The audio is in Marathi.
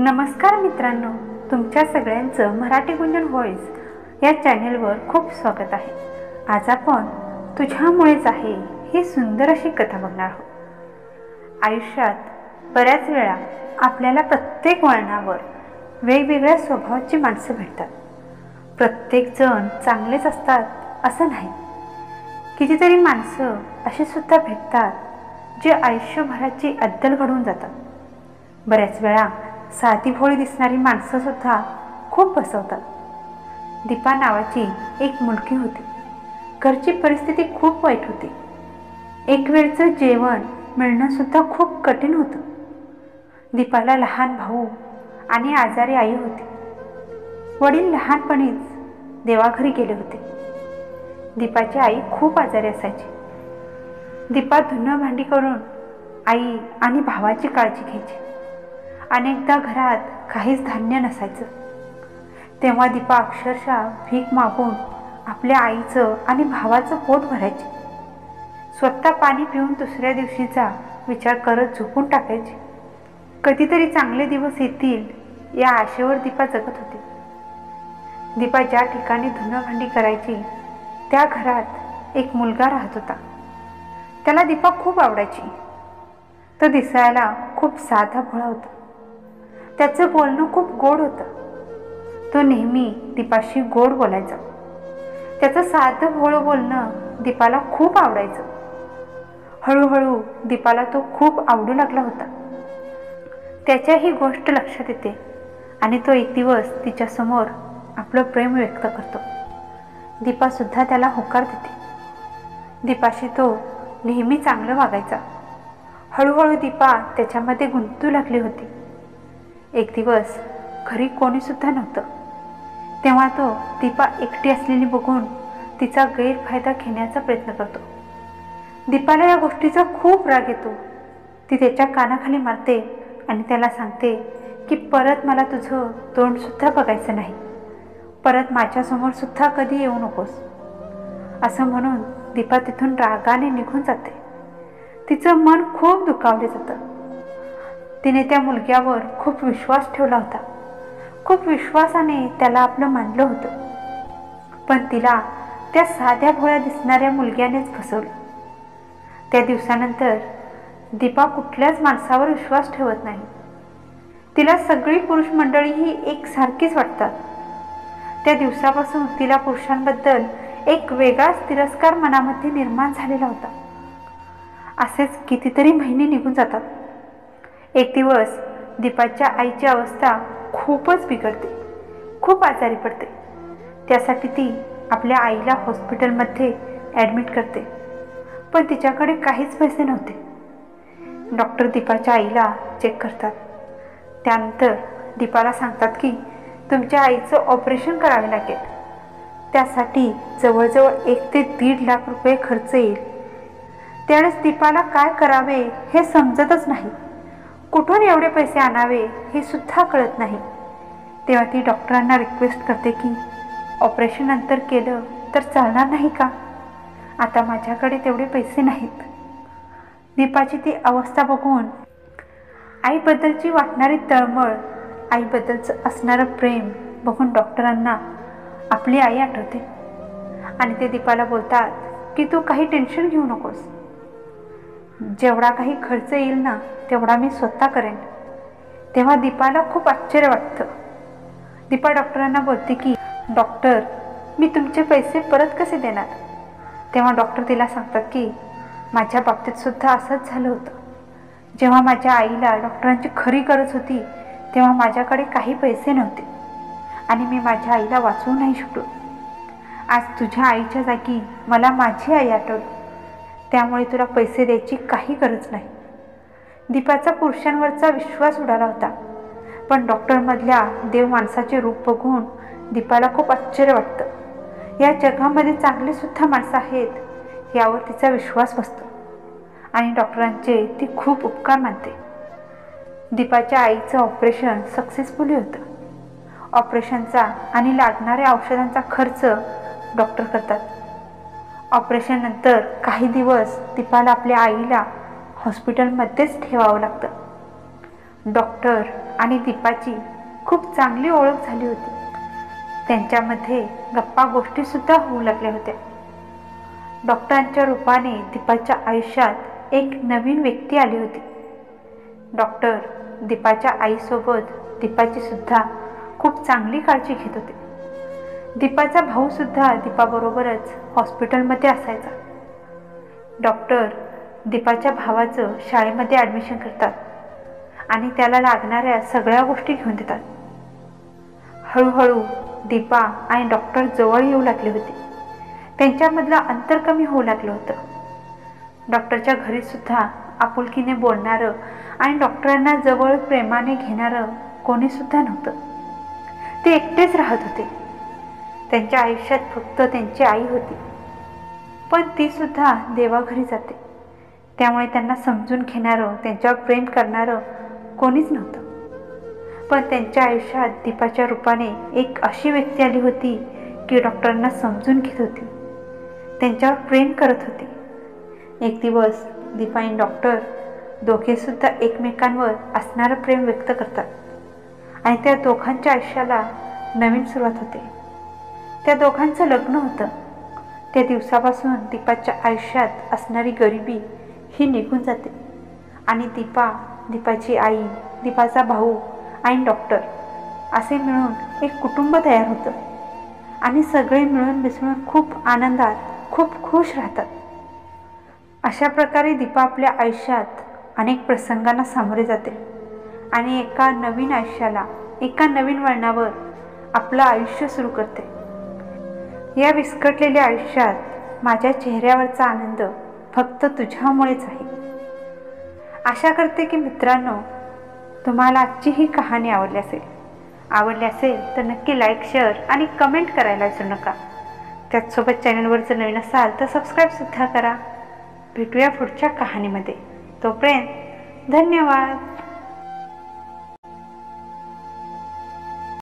नमस्कार मित्रांनो, तुमच्या सगळ्यांचं मराठी गुंजन व्हॉइस या चॅनेलवर खूप स्वागत आहे। आज आपण तुझ्यामुळेच आहे ही सुंदर अशी कथा बघणार आहोत। आयुष्यात बऱ्याच वेळा आपल्याला प्रत्येक वळणावर वेगवेगळ्या स्वभावाची माणसं भेटतात। प्रत्येक जण चांगलेच असतात असं नाही। कितीतरी माणसं अशी सुद्धा भेटतात जे आयुष्यभराची अद्दल घडवून जातात। बऱ्याच वेळा साधी भोळी दिसणारी माणसं सुद्धा खूप फसवतात। दीपा नावाची एक मुलगी होती। घरची परिस्थिती खूप वाईट होती। एक वेळचं जेवण मिळणं सुद्धा खूप कठीण होतं। दीपाला लहान भाऊ आणि आजारी आई होती। वडील लहानपणीच देवाघरी गेले होते। दीपाची आई खूप आजारी असायची। दीपा धुणं भांडी करून आई आणि भावाची काळजी घ्यायची। अनेकदा घरात काहीच धान्य नसायचं, तेव्हा दीपा अक्षरशः भीक मागून आपल्या आईचं आणि भावाचं पोट भरायची। स्वतः पाणी पिऊन दुसऱ्या दिवशीचा विचार करत झोपून टाकायची। कधीतरी चांगले दिवस येतील या आशेवर दीपा जगत होती। दीपा ज्या ठिकाणी धुणं भांडी करायची त्या घरात एक मुलगा राहत होता। त्याला दीपा खूप आवडायची। तो दिसायला खूप साधा भोळा होता। त्याचं बोलणं खूप गोड होतं। तो नेहमी दीपाशी गोड बोलायचा। त्याचं साधं भोळं बोलणं दीपाला खूप आवडायचं। हळूहळू दीपाला तो खूप आवडू लागला होता। त्याच्या ही गोष्ट लक्षात येते आणि तो एक दिवस तिच्यासमोर आपलं प्रेम व्यक्त करतो। दीपा सुद्धा त्याला होकार देते। दीपाशी तो नेहमी चांगलं वागायचा। हळूहळू दीपा त्याच्यामध्ये गुंतू लागली होती। एक दिवस घरी कोणी सुद्धा नव्हतं, तेव्हा तो दीपा एकटी असलेली बघून तिचा गैरफायदा घेण्याचा प्रयत्न करतो। दीपाला या गोष्टीचा खूप राग येतो। ती त्याच्या कानाखाली मारते आणि त्याला सांगते की परत मला तुझं तोंड सुद्धा बघायचं नाही, परत माझ्यासमोर सुद्धा कधी येऊ नकोस असं म्हणून दीपा तिथून रागाने निघून जाते। तिचं मन खूप दुखावले जातं। तिने त्या मुलग्यावर खूप विश्वास ठेवला होता। खूप विश्वासाने त्याला आपलं मानलं होतं, पण तिला त्या साध्या भोळ्या दिसणाऱ्या मुलग्यानेच फसवलं। त्या दिवसानंतर दीपा कुठल्याच माणसावर विश्वास ठेवत नाही। तिला सगळी पुरुष मंडळी ही एकसारखीच वाटतात। त्या दिवसापासून तिला पुरुषांबद्दल एक वेगळाच तिरस्कार मनामध्ये निर्माण झालेला होता। असेच कितीतरी महिने निघून जातात। एक दिवस दीपाच्या आईची अवस्था खूपच बिघडते, खूप आजारी पडते। त्यासाठी ती आपल्या आईला हॉस्पिटलमध्ये ॲडमिट करते, पण तिच्याकडे काहीच पैसे नव्हते। डॉक्टर दीपाच्या आईला चेक करतात। त्यानंतर दीपाला सांगतात की तुमच्या आईचं ऑपरेशन करावे लागेल। त्यासाठी जवळजवळ 1 ते 1.5 लाख रुपये खर्च येईल। त्यावेळेस दीपाला काय करावे हे समजतच नाही। कुठून एवढे पैसे आणावे हे सुद्धा कळत नाही। तेव्हा ती डॉक्टरांना रिक्वेस्ट करते की ऑपरेशन नंतर केलं तर चालणार नाही का? आता माझ्याकडे तेवढे पैसे नाहीत। दीपाची ती अवस्था बघून आईबद्दलची वाटणारी तळमळ, आईबद्दलचं असणारं प्रेम बघून डॉक्टरांना आपली आई आठवते आणि ते दीपाला बोलतात की तू काही टेन्शन घेऊ नकोस। जेवढा काही खर्च येईल ना तेवढा मी स्वतः करेन। तेव्हा दीपाला खूप आश्चर्य वाटतं। दीपा डॉक्टरांना बोलते की डॉक्टर, मी तुमचे पैसे परत कसे देणार? तेव्हा डॉक्टर तिला सांगतात की माझ्या बाबतीत सुद्धा असंच झालं होतं। जेव्हा माझ्या आईला डॉक्टरांची खरी गरज होती तेव्हा माझ्याकडे काही पैसे नव्हते आणि मी माझ्या आईला वाचवू नाही शकलो। आज तुझ्या आईच्या जागी मला माझी आई आठवली, त्यामुळे तुला पैसे द्यायची काही गरज नाही। दीपाचा पुरुषांवरचा विश्वास उडाला होता, पण डॉक्टरमधल्या देव माणसाचे रूप बघून दीपाला खूप आश्चर्य वाटतं। या जगामध्ये चांगली सुद्धा माणसं आहेत यावर तिचा विश्वास बसतो आणि डॉक्टरांचे ती खूप उपकार मानते। दीपाच्या आईचं ऑपरेशन सक्सेसफुली होतं। ऑपरेशनचा आणि लागणाऱ्या औषधांचा खर्च डॉक्टर करतात। ऑपरेशन नंतर काही दिवस दीपाला आपल्या आईला हॉस्पिटलमध्येच ठेवावं लागतं। डॉक्टर आणि दीपाची खूप चांगली ओळख झाली होती. त्यांच्यामध्ये गप्पा गोष्टीसुद्धा होऊ लागल्या होत्या. डॉक्टरांच्या रूपाने दीपाच्या आयुष्यात एक नवीन व्यक्ती आली होती. डॉक्टर दीपाच्या आईसोबत दीपाची सुद्धा खूप चांगली काळजी घेत होते. दीपाचा भाऊ सुद्धा दीपाबरोबरच हॉस्पिटलमध्ये असायचा. डॉक्टर दीपाच्या भावाचं शाळेमध्ये ॲडमिशन करतात आणि त्याला लागणाऱ्या सगळ्या गोष्टी घेऊन देतात. हळूहळू दीपा आणि डॉक्टर जवळ येऊ लागले होते. त्यांच्यामधलं अंतर कमी होऊ लागलं होतं. डॉक्टरच्या घरी सुद्धा आपुलकीने बोलणारं आणि डॉक्टरांना जवळ प्रेमाने घेणारं कोणीसुद्धा नव्हतं. ते एकटेच राहत होते. त्यांच्या आयुष्यात फक्त त्यांची आई होती, पण ती सुद्धा देवाघरी जाते. त्यामुळे त्यांना समजून घेणारं, त्यांच्यावर प्रेम करणारं कोणीच नव्हतं. पण त्यांच्या आयुष्यात दीपाच्या रूपाने एक अशी व्यक्ती आली होती की डॉक्टरांना समजून घेत होती, त्यांच्यावर प्रेम करत होती. एक दिवस दीपा आणि डॉक्टर दोघेसुद्धा एकमेकांवर असणारं प्रेम व्यक्त करतात आणि त्या दोघांच्या आयुष्याला नवीन सुरुवात होते. त्या दोघांचं लग्न होतं. त्या दिवसापासून दीपाच्या आयुष्यात असणारी गरिबी ही निघून जाते आणि दीपा, दीपाची आई, दीपाचा भाऊ आणि डॉक्टर असे मिळून एक कुटुंब तयार होतं आणि सगळे मिळून मिसळून खूप आनंदात, खूप खुश राहतात. अशा प्रकारे दीपा आपल्या आयुष्यात अनेक प्रसंगांना सामोरे जाते आणि एका नवीन आयुष्याला, एका नवीन वळणावर आपलं आयुष्य सुरू करते. या विस्कटलेल्या आयुष्यात माझ्या चेहऱ्यावरचा आनंद फक्त तुझ्यामुळेच आहे. आशा करते की मित्रांनो, तुम्हाला आजची ही कहाणी आवडली असेल तर नक्की लाईक, शेअर आणि कमेंट करायला विसरू नका. त्याचसोबत चॅनलवर जर नवीन असाल तर सबस्क्राईबसुद्धा करा. भेटूया पुढच्या कहाणीमध्ये. तोपर्यंत धन्यवाद.